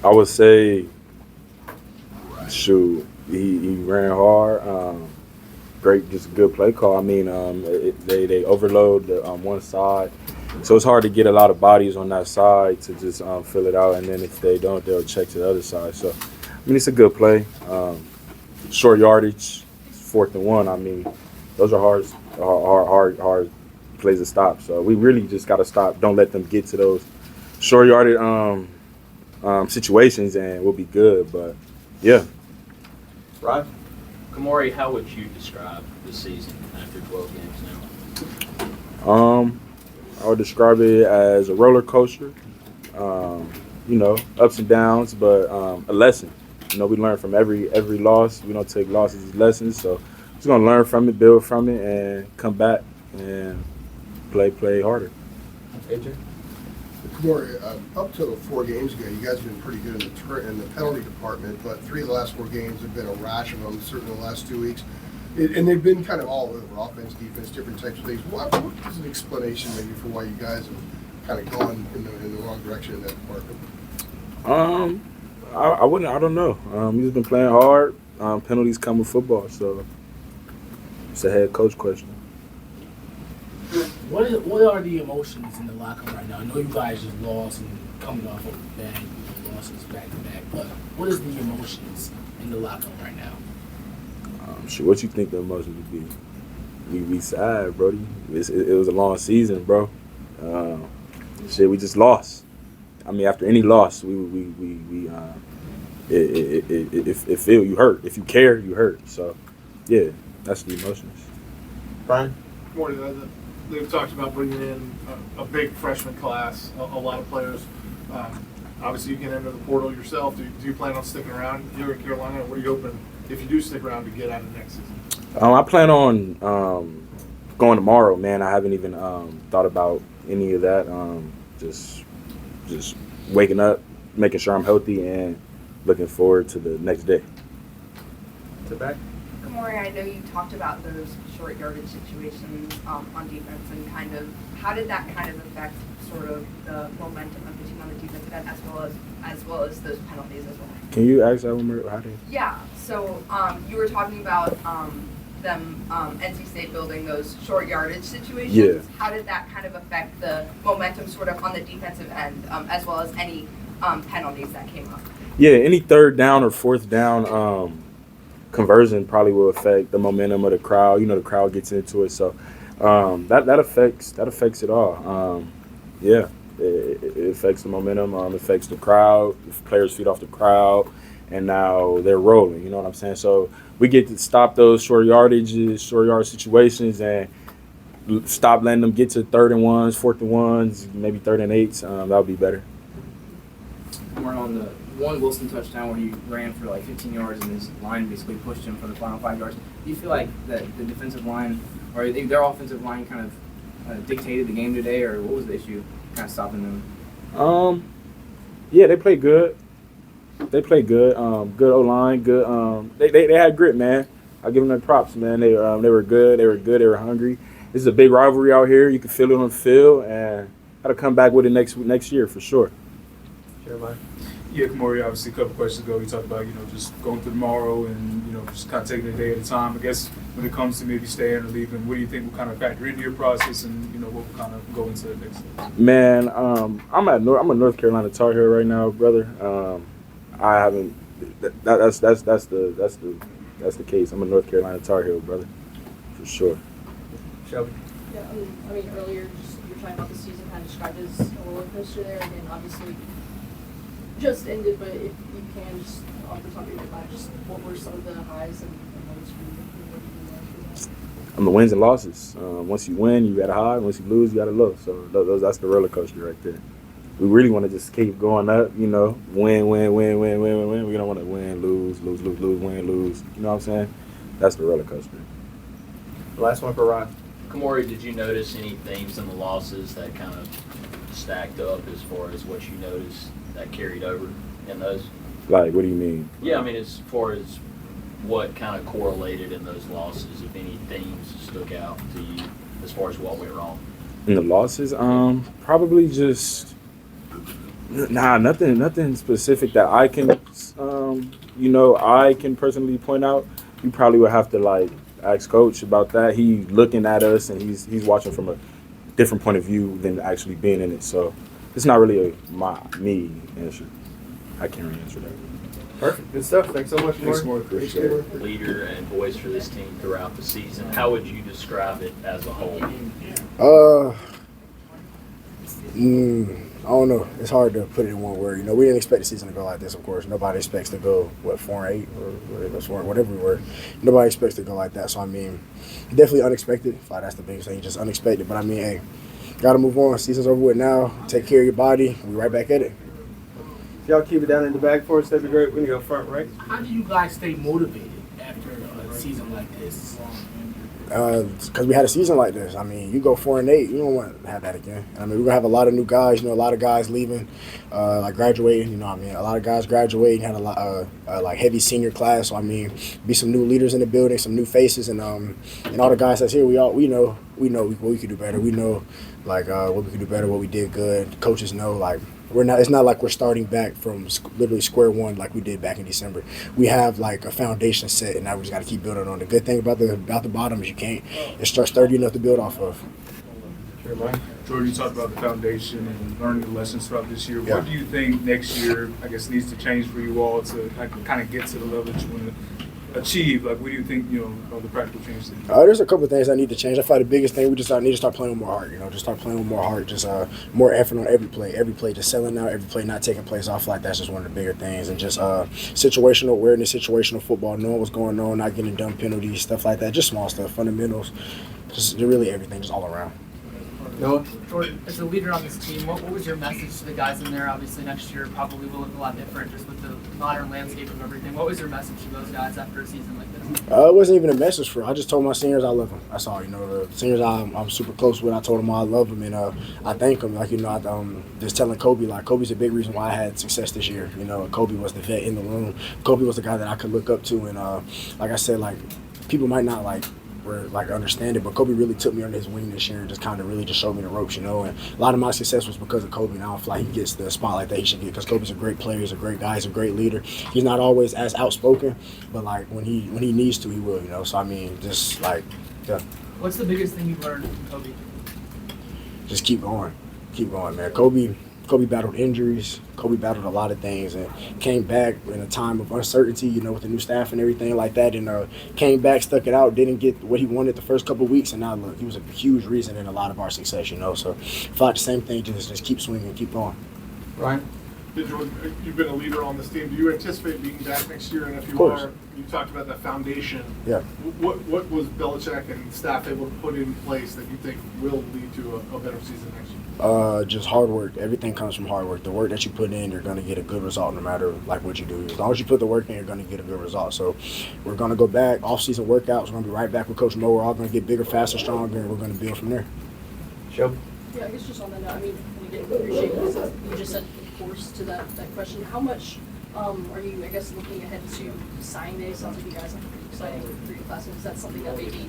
I would say, shoot, he ran hard. Great, just a good play call. I mean, they overload the one side, so it's hard to get a lot of bodies on that side to just fill it out. And then if they don't, they'll check to the other side. So, I mean, it's a good play. Short yardage, 4th and 1. I mean, those are hard plays to stop. So we really just got to stop. Don't let them get to those short yardage situations, and we'll be good. But yeah. Right. Khmori, how would you describe the season after 12 games now? I would describe it as a roller coaster. Ups and downs, but a lesson. We learn from every loss. We don't take losses as lessons, so we're just gonna learn from it, build from it, and come back and play harder. AJ? Khmori, up to 4 games ago, you guys have been pretty good in the penalty department, but 3 of the last 4 games have been a rash of them, certainly the last 2 weeks. And they've been kind of all over, offense, defense, different types of things. What is an explanation maybe for why you guys have kind of gone in the wrong direction in that department? I don't know. We've just been playing hard. Penalties come with football, so it's a head coach question. What are the emotions in the locker room right now? I know you guys just lost and coming off of bad losses back to back, but what is the emotions in the locker room right now? What you think the emotions would be? We sad, Brody. It was a long season, bro. We just lost. I mean, after any loss, it feel you hurt. If you care, you hurt. So, yeah, that's the emotions. Brian? More to that, they've talked about bringing in a big freshman class, a lot of players. Obviously, you can enter the portal yourself. Do you plan on sticking around here in Carolina? What are you hoping, if you do stick around, to get out of next season? I plan on going tomorrow, man. I haven't even thought about any of that. Just waking up, making sure I'm healthy, and looking forward to the next day. To back? Khmori, I know you talked about those short yardage situations on defense, and kind of how did that kind of affect sort of the momentum of the team on the defensive end, as well as those penalties as well? Can you ask that one more? How did? Yeah. So you were talking about NC State building those short yardage situations. Yeah. How did that kind of affect the momentum sort of on the defensive end, as well as any penalties that came up? Yeah, any 3rd down or 4th down conversion probably will affect the momentum of the crowd. The crowd gets into it, so that affects it all. Yeah, it affects the momentum. Affects the crowd. If players feed off the crowd, and now they're rolling. You know what I'm saying? So we get to stop those short yard situations, and stop letting them get to 3rd-and-1s, 4th-and-1s, maybe 3rd-and-8s. That would be better. We're on the one Wilson touchdown where he ran for like 15 yards and his line basically pushed him for the final 5 yards. Do you feel like that the defensive line or their offensive line kind of dictated the game today, or what was the issue kind of stopping them? Yeah, they played good. Good O-line. Good. They had grit, man. I give them their props, man. They were good. They were hungry. This is a big rivalry out here. You can feel it on the field, and got to come back with it next year for sure. Jeremiah? Yeah, Khmori, obviously a couple questions ago, you talked about, just going through tomorrow and, just kind of taking it a day at a time. I guess when it comes to maybe staying or leaving, what do you think will kind of factor into your process, and, what will kind of go into the next step? Man, I'm a North Carolina Tar Heel right now, brother. I haven't. That's the case. I'm a North Carolina Tar Heel, brother, for sure. Shelby? Yeah, I mean, earlier you were talking about the season kind of described as a roller coaster there, and then obviously just ended, but if you can just off the top of your head, just what were some of the highs and lows for you? The wins and losses. Once you win, you got a high. Once you lose, you got a low. So that's the roller coaster right there. We really want to just keep going up, win. We don't want to win, lose, win, lose. You know what I'm saying? That's the roller coaster. The last one for Ryan. Khmori, did you notice any themes in the losses that kind of stacked up as far as what you noticed that carried over in those? Like, what do you mean? Yeah, I mean, as far as what kind of correlated in those losses, if any themes stuck out to you as far as what went wrong? In the losses, probably just Nah, nothing specific that I can, I can personally point out. You probably would have to like ask coach about that. He looking at us and he's watching from a different point of view than actually being in it. So it's not really me answer. I can't really answer that. Perfect. Good stuff. Thanks so much, Thanks, Khmori. more. Appreciate it. Leader and voice for this team throughout the season. How would you describe it as a whole? I don't know. It's hard to put it in one word. We didn't expect the season to go like this, of course. Nobody expects to go, 4-8 or whatever we were. Nobody expects to go like that. So, I mean, definitely unexpected. That's the biggest thing, just unexpected. But, I mean, hey, got to move on. Season's over with now. Take care of your body. We're right back at it. If y'all keep it down in the back for us, that'd be great. We're going to go front right. How do you guys stay motivated after a season like this? Because we had a season like this. I mean, you go 4-8, you don't want to have that again. I mean, we're going to have a lot of new guys, a lot of guys leaving, like graduating, a lot of guys graduating, had a lot like heavy senior class. So, I mean, be some new leaders in the building, some new faces, and all the guys that's here, we know what we could do better. We know, like, what we could do better, what we did good. Coaches know, like, it's not like we're starting back from literally square one like we did back in December. We have like a foundation set, and now we just got to keep building on. The good thing about the bottom is you can't. It starts sturdy enough to build off of. Sure, Mike. Jordan, you talked about the foundation and learning the lessons throughout this year. Yeah. What do you think next year, I guess, needs to change for you all to kind of get to the level that you want to achieve? Like, what do you think, are the practical changes? There's a couple of things I need to change. I feel like the biggest thing, we just need to start playing with more heart. Just start playing with more heart. Just more effort on every play. Every play just selling out. Every play not taking plays off. Like that's just one of the bigger things. And just situational awareness, situational football, knowing what's going on, not getting dumb penalties, stuff like that. Just small stuff, fundamentals. Just really everything, just all around. Noah? Jordan, as a leader on this team, what was your message to the guys in there? Obviously, next year probably will look a lot different just with the modern landscape of everything. What was your message to those guys after a season like this? It wasn't even a message for. I just told my seniors I love them. That's all. The seniors I'm super close with. I told them I love them, and I thank them. Like just telling Kobe, like Kobe's a big reason why I had success this year. Kobe was the vet in the room. Kobe was the guy that I could look up to, and like I said, like people might not understand it, but Kobe really took me under his wing this year and just kind of really just showed me the ropes, and a lot of my success was because of Kobe, and I don't feel like he gets the spotlight that he should get because Kobe's a great player, he's a great guy, he's a great leader. He's not always as outspoken, but like when he needs to, he will, so I mean, just like, yeah. What's the biggest thing you've learned from Kobe? Just keep going, man. Kobe battled injuries. Kobe battled a lot of things and came back in a time of uncertainty, with the new staff and everything like that. And came back, stuck it out, didn't get what he wanted the first couple of weeks. And now, look, he was a huge reason in a lot of our success, So I feel like the same thing, just keep swinging, keep going. Ryan? Jordan, you've been a leader on this team. Do you anticipate being back next year? And if you are, you talked about that foundation. Yeah. What was Belichick and staff able to put in place that you think will lead to a better season next year? Just hard work. Everything comes from hard work. The work that you put in, you're going to get a good result no matter what you do. As long as you put the work in, you're going to get a good result. So we're going to go back, off-season workouts. We're going to be right back with Coach Mo. We're all going to get bigger, faster, stronger, and we're going to build from there. Shelby? Yeah, I guess just on that note, I mean, we didn't appreciate it. You just said, of course, to that question. How much are you, I guess, looking ahead to signing day? Sounds like you guys have a pretty exciting for your class. Is that something that maybe,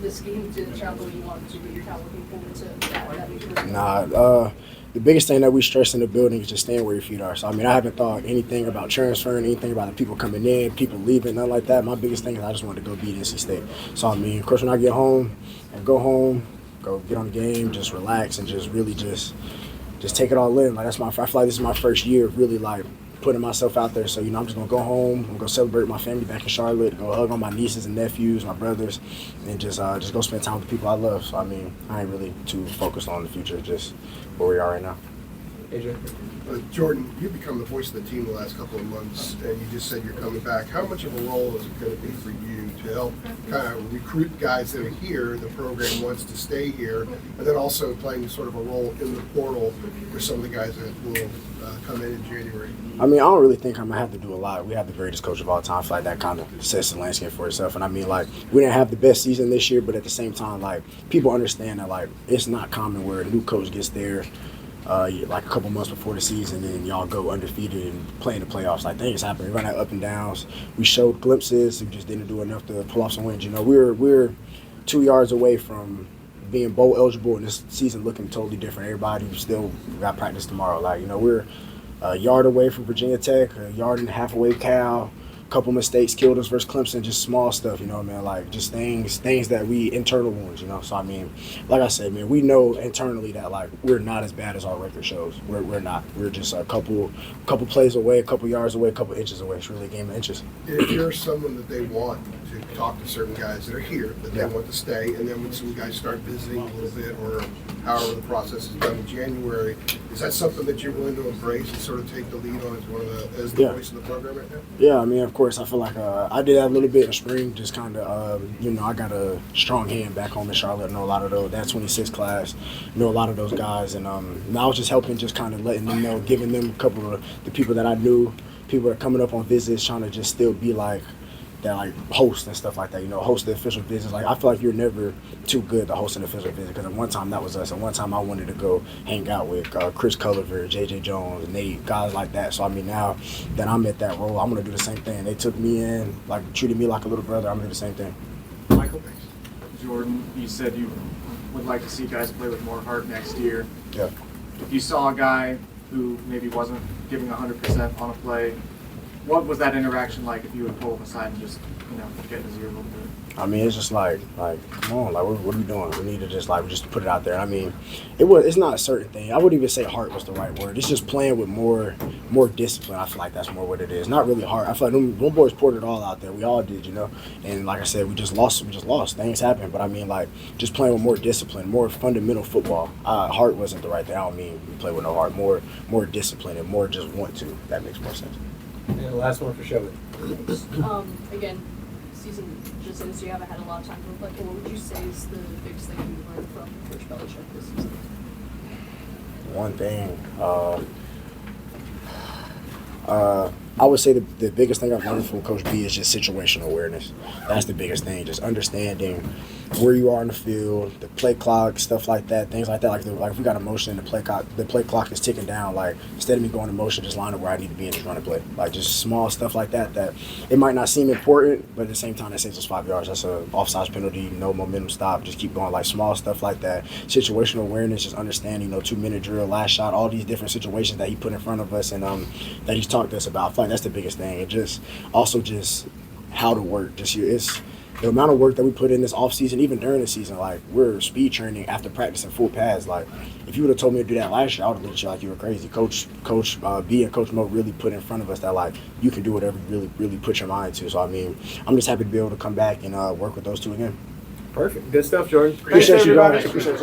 this game didn't travel the way you wanted to, but you're kind of looking forward to that new career? Nah, the biggest thing that we stress in the building is just staying where your feet are. So, I mean, I haven't thought anything about transferring, anything about the people coming in, people leaving, nothing like that. My biggest thing is I just wanted to go beat NC State. So, I mean, of course, when I get home, go get on the game, just relax, and just really just take it all in. Like, I feel like this is my first year of really, like, putting myself out there. So, I'm just going to go home. I'm going to go celebrate with my family back in Charlotte, go hug on my nieces and nephews, my brothers, and just go spend time with the people I love. So, I mean, I ain't really too focused on the future, just where we are right now. AJ? Jordan, you've become the voice of the team the last couple of months, and you just said you're coming back. How much of a role is it going to be for you to help kind of recruit guys that are here, the program wants to stay here, and then also playing sort of a role in the portal for some of the guys that will come in January? I mean, I don't really think I'm going to have to do a lot. We have the greatest coach of all time. I feel like that kind of sets the landscape for itself. And I mean, like, we didn't have the best season this year, but at the same time, like, people understand that, like, it's not common where a new coach gets there like a couple months before the season and y'all go undefeated and play in the playoffs. Like, things happen. We run out up and downs. We showed glimpses. We just didn't do enough to pull off some wins. We're 2 yards away from being bowl eligible and this season looking totally different. Everybody still got practice tomorrow. Like, you know, we're a yard away from Virginia Tech, a yard and a half away Cal. Couple mistakes killed us versus Clemson, just small stuff, you know, man, like just things that we internal wounds, you know. So I mean, like I said, man, we know internally that like we're not as bad as our record shows. We're not. We're just a couple plays away, a couple yards away, a couple inches away. It's really a game of inches. If you're someone that they want to talk to certain guys that are here, that they want to stay, and then when some guys start visiting a little bit, or however the process is done in January, is that something that you're willing to embrace and sort of take the lead on as the voice of the program right now? Yeah, I mean, of course, I feel like I did that a little bit in the spring, just kind of, you know, I got a strong hand back home in Charlotte. I know a lot of those, that 26 class, know a lot of those guys. And I was just helping, just kind of letting them know, giving them a couple of the people that I knew, people that are coming up on visits, trying to just still be like, that like host and stuff like that, you know, host the official visits. Like I feel like you're never too good to host an official visit because at one time that was us. At one time I wanted to go hang out with Chris Culliver, J.J. Jones, Nate, guys like that. So I mean now that I'm at that role, I'm gonna do the same thing. They took me in, like treated me like a little brother. I'm gonna do the same thing. Michael, Jordan, you said you would like to see guys play with more heart next year. Yeah. If you saw a guy who maybe wasn't giving 100% on a play, what was that interaction like if you would pull him aside and just, you know, get in his ear a little bit? I mean, it's just like, come on, like, what are we doing? We need to just put it out there. I mean, it's not a certain thing. I wouldn't even say heart was the right word. It's just playing with more discipline. I feel like that's more what it is. Not really heart. I feel like them boys poured it all out there. We all did, you know. And like I said, we just lost. Things happen. But I mean, like, just playing with more discipline, more fundamental football. Heart wasn't the right thing. I don't mean we play with no heart. More discipline and more just want to. That makes more sense. And the last one for Shelby. Again, season just ends, so you haven't had a lot of time to reflect. What would you say is the biggest thing you learned from Coach Belichick this season? One thing, I would say the biggest thing I've learned from Coach B is just situational awareness. That's the biggest thing, just understanding where you are in the field, the play clock, stuff like that, things like that. Like if we got a motion and the play clock is ticking down, like instead of me going to motion, just line up where I need to be and just run a play. Like just small stuff like that it might not seem important, but at the same time that saves us 5 yards. That's a offsides penalty, no momentum stop, just keep going. Like small stuff like that. Situational awareness, just understanding, 2-minute drill, last shot, all these different situations that he put in front of us and that he's talked to us about. I feel like that's the biggest thing. It just also just how to work. It's the amount of work that we put in this off season, even during the season. Like we're speed training after practicing full pads. Like if you would have told me to do that last year, I would have looked at you like you were crazy. Coach B and Coach Mo really put in front of us that like you can do whatever you really put your mind to. So I mean, I'm just happy to be able to come back and work with those two again. Perfect. Good stuff, Jordan. Appreciate you guys. Everybody. Appreciate you.